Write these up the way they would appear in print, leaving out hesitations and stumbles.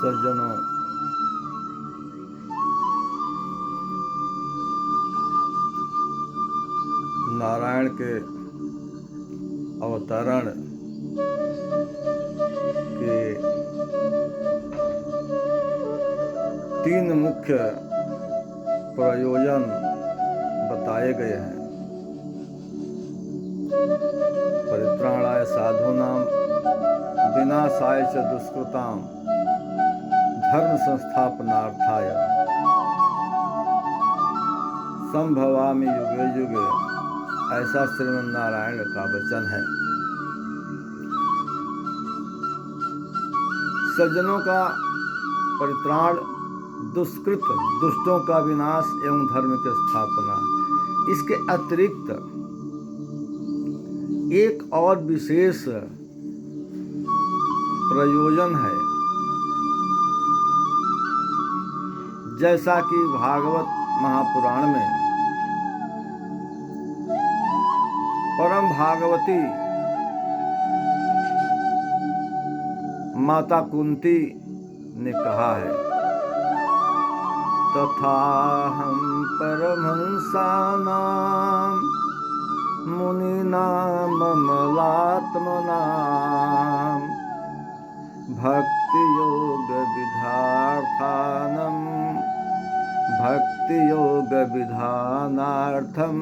सज्जनों, नारायण के अवतरण के तीन मुख्य प्रयोजन बताए गए हैं। परित्राणाय साधूनां विनाशाय च दुष्कृतां धर्म संस्थापनार्थाय संभवामि युगे युगे, ऐसा श्रीमन्नारायण का वचन है। सज्जनों का परित्राण, दुष्कृत दुष्टों का विनाश एवं धर्म की स्थापना। इसके अतिरिक्त एक और विशेष प्रयोजन है, जैसा कि भागवत महापुराण में परम भागवती माता कुंती ने कहा है, तथा हम परमहंसानां मुनीनां ममलात्मनां भक्ति योग विधानार्थम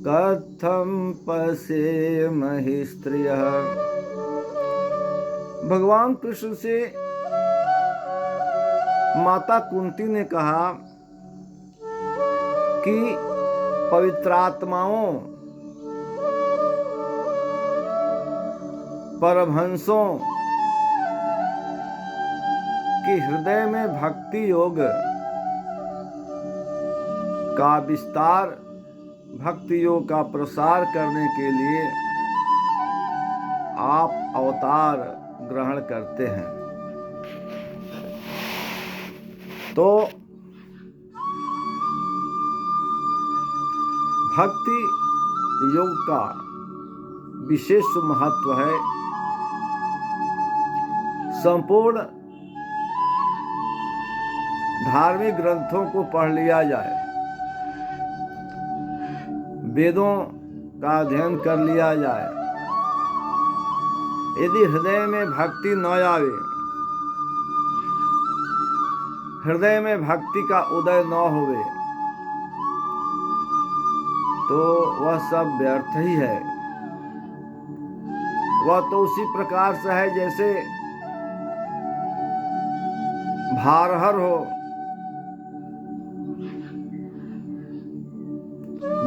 कथम पश्येमहि स्त्रियः। भगवान कृष्ण से माता कुंती ने कहा कि पवित्रात्माओं, परमहंसों के हृदय में भक्ति योग का विस्तार, भक्ति योग का प्रसार करने के लिए आप अवतार ग्रहण करते हैं। तो भक्ति योग का विशेष महत्व है। संपूर्ण धार्मिक ग्रंथों को पढ़ लिया जाए, वेदों का अध्ययन कर लिया जाए, यदि हृदय में भक्ति न आवे, हृदय में भक्ति का उदय न होवे, तो वह सब व्यर्थ ही है। वह तो उसी प्रकार से है जैसे भारहर हो,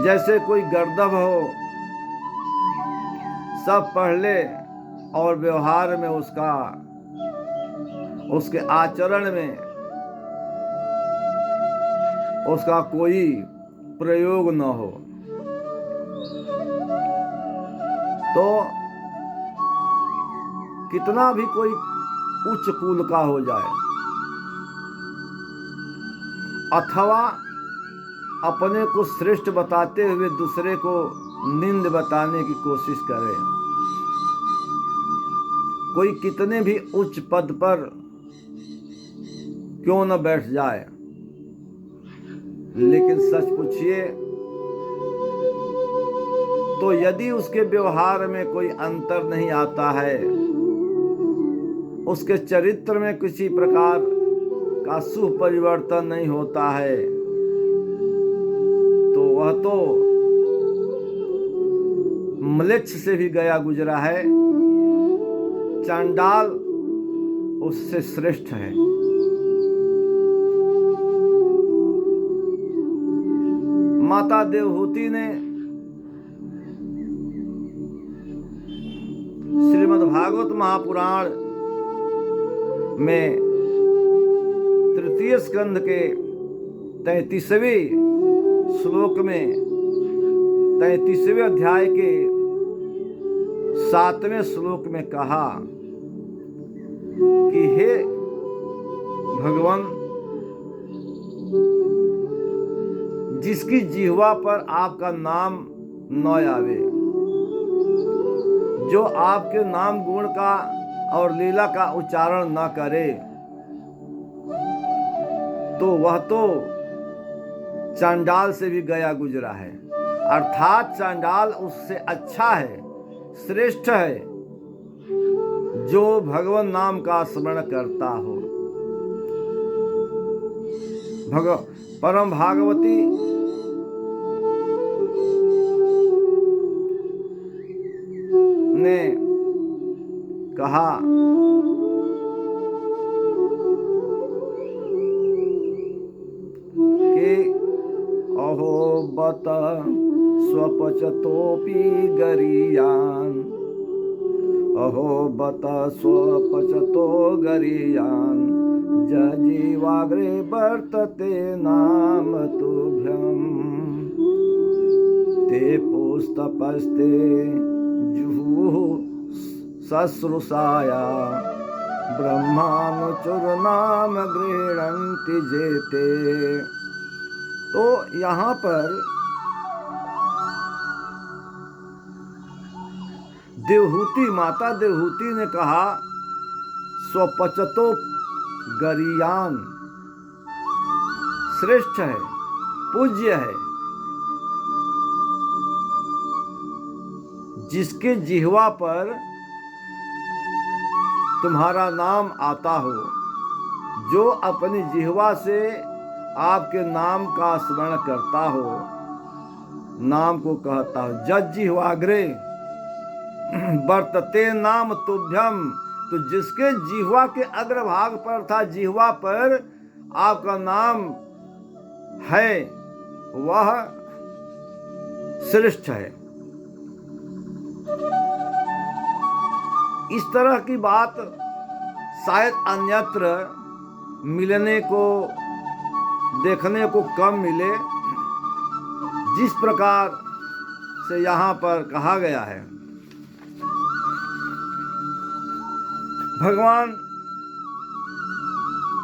जैसे कोई गर्दभ हो, सब पढ़ ले और व्यवहार में उसके आचरण में उसका कोई प्रयोग न हो, तो कितना भी कोई उच्च कुल का हो जाए अथवा अपने को श्रेष्ठ बताते हुए दूसरे को निंद बताने की कोशिश करे, कोई कितने भी उच्च पद पर क्यों न बैठ जाए, लेकिन सच पूछिए तो यदि उसके व्यवहार में कोई अंतर नहीं आता है, उसके चरित्र में किसी प्रकार का सुपरिवर्तन नहीं होता है, तो वह तो म्लेच्छ से भी गया गुजरा है, चांडाल उससे श्रेष्ठ है। माता देवहूति ने श्रीमद् भागवत महापुराण में तृतीय स्कंध के 33वें श्लोक में 33वें अध्याय के 7वें श्लोक में कहा कि हे भगवान, जिसकी जिह्वा पर आपका नाम न आवे, जो आपके नाम गुण का और लीला का उच्चारण न करे, तो वह तो चांडाल से भी गया गुजरा है, अर्थात चांडाल उससे अच्छा है, श्रेष्ठ है, जो भगवान नाम का स्मरण करता हो। परम भागवती ने कहा कि अहो बत स्वपचतोपि गरीयान, अहो बत स्वपचतो गरीयान, जजीवाग्रे वर्तते नाम तुभ्यम, ते पुस्तपस्ते जुहुः सश्रुषाया, ब्रह्मानुचुरनाम गृह्णन्ति जेते। तो यहाँ पर देवहूति, माता देवहूति ने कहा स्वपचतो गरीयान, श्रेष्ठ है, पूज्य है, जिसके जिह्वा पर तुम्हारा नाम आता हो, जो अपनी जिह्वा से आपके नाम का स्मरण करता हो, नाम को कहता हो। जज्जिह्वाग्रे वर्तते नाम तुभ्यम, तो जिसके जिह्वा के अग्रभाग पर था, जिह्वा पर आपका नाम है, वह श्रेष्ठ है। इस तरह की बात शायद अन्यत्र मिलने को, देखने को कम मिले, जिस प्रकार से यहाँ पर कहा गया है। भगवान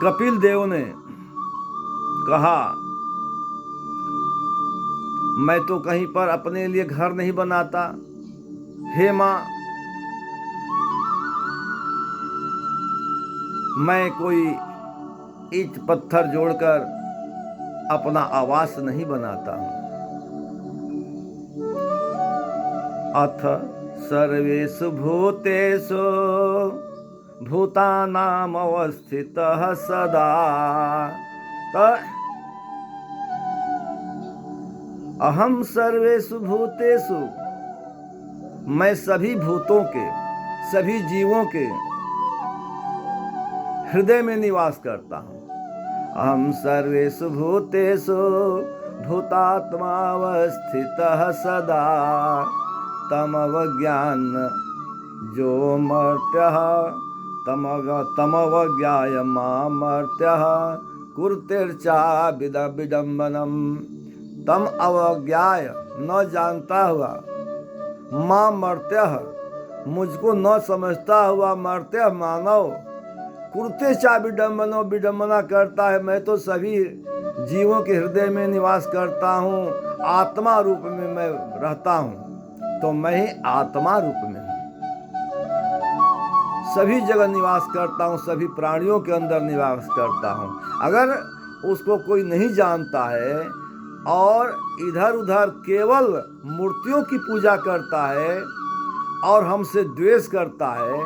कपिल देव ने कहा, मैं तो कहीं पर अपने लिए घर नहीं बनाता, हे माँ, मैं कोई ईंट पत्थर जोड़कर अपना आवास नहीं बनाता हूँ। अथ सर्वेषु भूतेषु भूतानाम अवस्थितः सदा, अहम सर्वेषु भूतेषु, मैं सभी भूतों के, सभी जीवों के हृदय में निवास करता हूँ। अहम सर्वेषु भूतेषु भूतात्मावस्थितः सदा, तमवज्ञान जो मर्त्यः तमवज्ञाय मामर्त्यः कुरुतेर्चा विडम्बनम। तम अवज्ञाय, न जानता हुआ, मां मर्त्यः, मुझको न समझता हुआ, मर्त्यः मानव, कुरुते चा विडम्बनो, विडम्बना करता है। मैं तो सभी जीवों के हृदय में निवास करता हूँ, आत्मा रूप में मैं रहता हूँ, तो मैं ही आत्मा रूप में हूँ, सभी जगह निवास करता हूँ, सभी प्राणियों के अंदर निवास करता हूँ। अगर उसको कोई नहीं जानता है और इधर उधर केवल मूर्तियों की पूजा करता है और हमसे द्वेष करता है,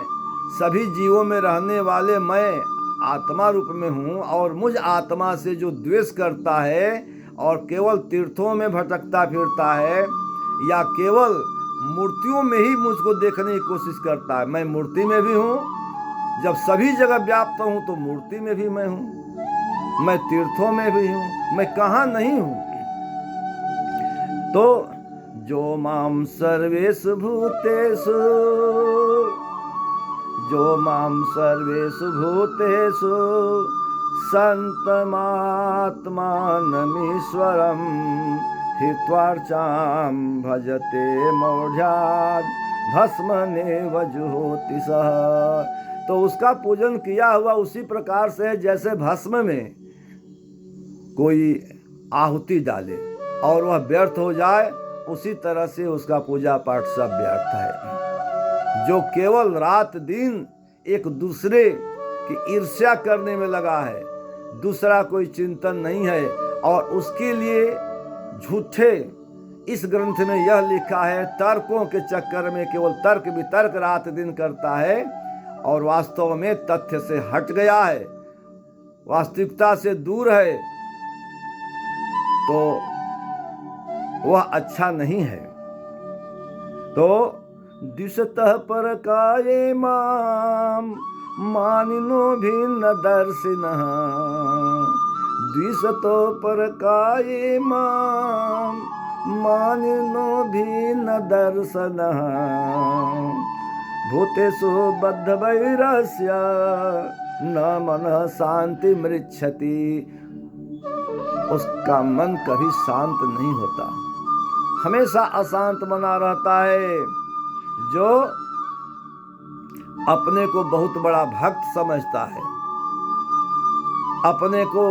सभी जीवों में रहने वाले मैं आत्मा रूप में हूँ, और मुझ आत्मा से जो द्वेष करता है और केवल तीर्थों में भटकता फिरता है या केवल मूर्तियों में ही मुझको देखने की कोशिश करता है, मैं मूर्ति में भी हूँ, जब सभी जगह व्याप्त हूँ तो मूर्ति में भी मैं हूँ, मैं तीर्थों में भी हूँ, मैं कहाँ नहीं हूँ। तो जो माम सर्वेषु भूतेषु, जो माम सर्वेषु भूतेषु संतमात्मानमीश्वरम् हित्वार्चां भजते मौढ्याद् भस्मनेव जुहोति सः। तो उसका पूजन किया हुआ उसी प्रकार से है जैसे भस्म में कोई आहुति डाले और वह व्यर्थ हो जाए, उसी तरह से उसका पूजा पाठ सब व्यर्थ है। जो केवल रात दिन एक दूसरे की ईर्ष्या करने में लगा है, दूसरा कोई चिंतन नहीं है। और उसके लिए झूठे इस ग्रंथ में यह लिखा है, तर्कों के चक्कर में केवल तर्क वितर्क रात दिन करता है और वास्तव में तथ्य से हट गया है, वास्तविकता से दूर है, तो वह अच्छा नहीं है। तो दिशतः पर काये माम मानिनो भिन्न दर्शिनः, द्विषतो पर काये माम मानिनो भिन्न दर्शनः, भूतेषु बद्धवैरस्य न मनः शांति मृच्छति। उसका मन कभी शांत नहीं होता, हमेशा अशांत बना रहता है। जो अपने को बहुत बड़ा भक्त समझता है, अपने को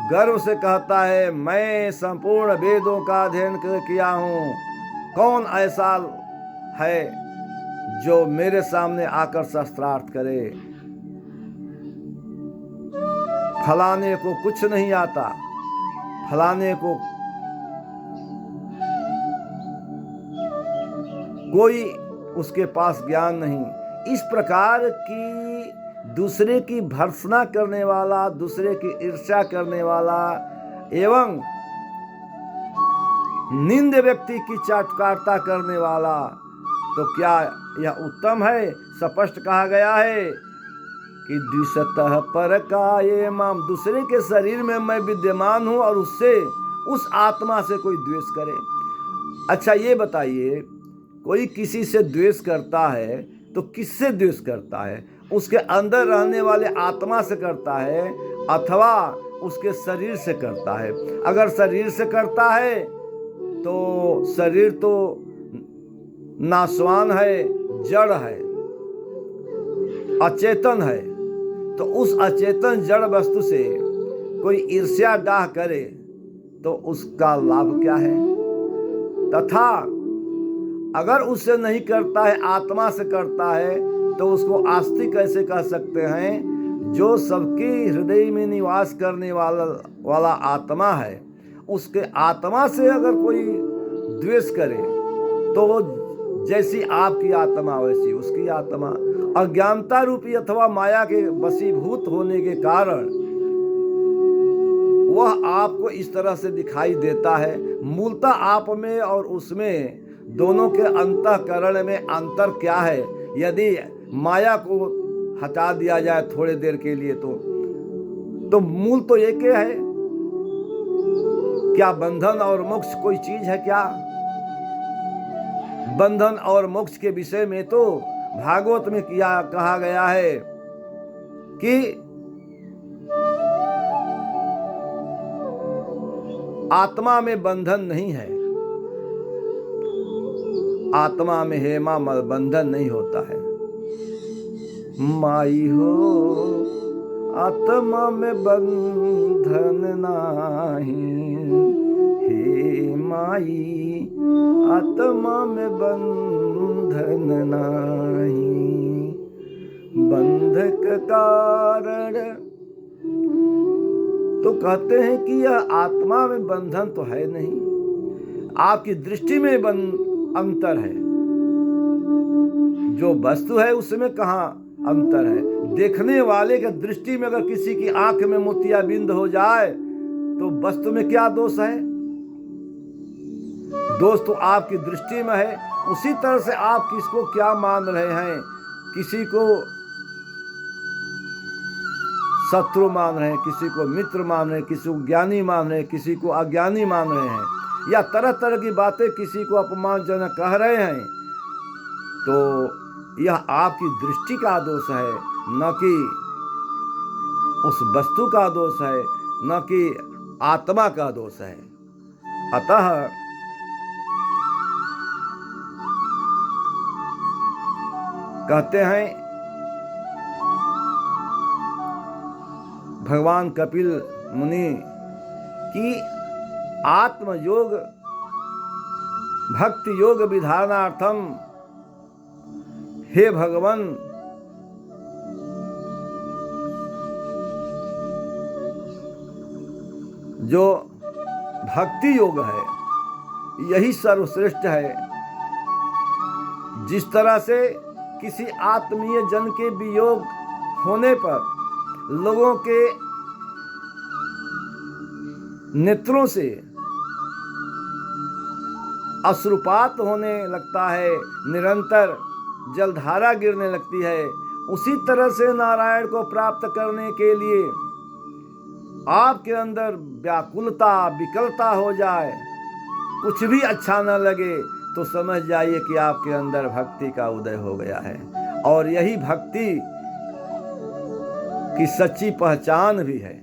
गर्व से कहता है मैं संपूर्ण वेदों का अध्ययन किया हूँ, कौन ऐसा है जो मेरे सामने आकर शस्त्रार्थ करे। फलाने को कुछ नहीं आता, फलाने को कोई उसके पास ज्ञान नहीं। इस प्रकार की दूसरे की भर्त्सना करने वाला, दूसरे की ईर्ष्या करने वाला एवं निंद व्यक्ति की चाटकारता करने वाला, तो क्या यह उत्तम है? स्पष्ट कहा गया है कि द्विषतः पर काये माम, दूसरे के शरीर में मैं विद्यमान हूं और उससे, उस आत्मा से कोई द्वेष करे। अच्छा ये बताइए, कोई किसी से द्वेष करता है तो किससे द्वेष करता है? उसके अंदर रहने वाले आत्मा से करता है अथवा उसके शरीर से करता है? अगर शरीर से करता है तो शरीर तो नाशवान है, जड़ है, अचेतन है, तो उस अचेतन जड़ वस्तु से कोई ईर्ष्या डाह करे तो उसका लाभ क्या है? तथा अगर उससे नहीं करता है, आत्मा से करता है, तो उसको आस्तिक कैसे कह सकते हैं? जो सबके हृदय में निवास करने वाला आत्मा है, उसके आत्मा से अगर कोई द्वेष करे तो जैसी आपकी आत्मा वैसी उसकी आत्मा। अज्ञानता रूपी अथवा माया के वशीभूत होने के कारण वह आपको इस तरह से दिखाई देता है। मूलतः आप में और उसमें, दोनों के अंतःकरण में अंतर क्या है? यदि माया को हटा दिया जाए थोड़ी देर के लिए तो मूल तो एक ही है। क्या बंधन और मोक्ष कोई चीज है क्या? बंधन और मोक्ष के विषय में तो भागवत में कहा गया है कि आत्मा में बंधन नहीं है, आत्मा में हेमा बंधन नहीं होता है। माई हो आत्मा में बंधन नाही, हे माई आत्मा में बंधन नाही, बंधक कारण। तो कहते हैं कि यह आत्मा में बंधन तो है नहीं, आपकी दृष्टि में अंतर है। जो वस्तु है उसमें कहाँ अंतर है? देखने वाले के दृष्टि में अगर किसी की आंख में मोतियाबिंद हो जाए तो वस्तु में क्या दोष है? दोष तो आपकी दृष्टि में है। उसी तरह से आप किसको क्या मान रहे हैं? किसी को शत्रु मान रहे हैं, किसी को मित्र मान रहे हैं, किसी को ज्ञानी मान रहे हैं, किसी को अज्ञानी मान रहे हैं, या तरह तरह की बातें किसी को अपमानजनक कह रहे हैं, तो यह आपकी दृष्टि का दोष है, न कि उस वस्तु का दोष है, न कि आत्मा का दोष है। अतः कहते हैं भगवान कपिल मुनि कि आत्मयोग भक्ति योग विधानार्थम, हे भगवान जो भक्ति योग है, यही सर्वश्रेष्ठ है। जिस तरह से किसी आत्मीय जन के वियोग होने पर लोगों के नेत्रों से अश्रुपात होने लगता है, निरंतर जलधारा गिरने लगती है, उसी तरह से नारायण को प्राप्त करने के लिए आपके अंदर व्याकुलता, विकलता हो जाए, कुछ भी अच्छा न लगे, तो समझ जाइए कि आपके अंदर भक्ति का उदय हो गया है। और यही भक्ति की सच्ची पहचान भी है।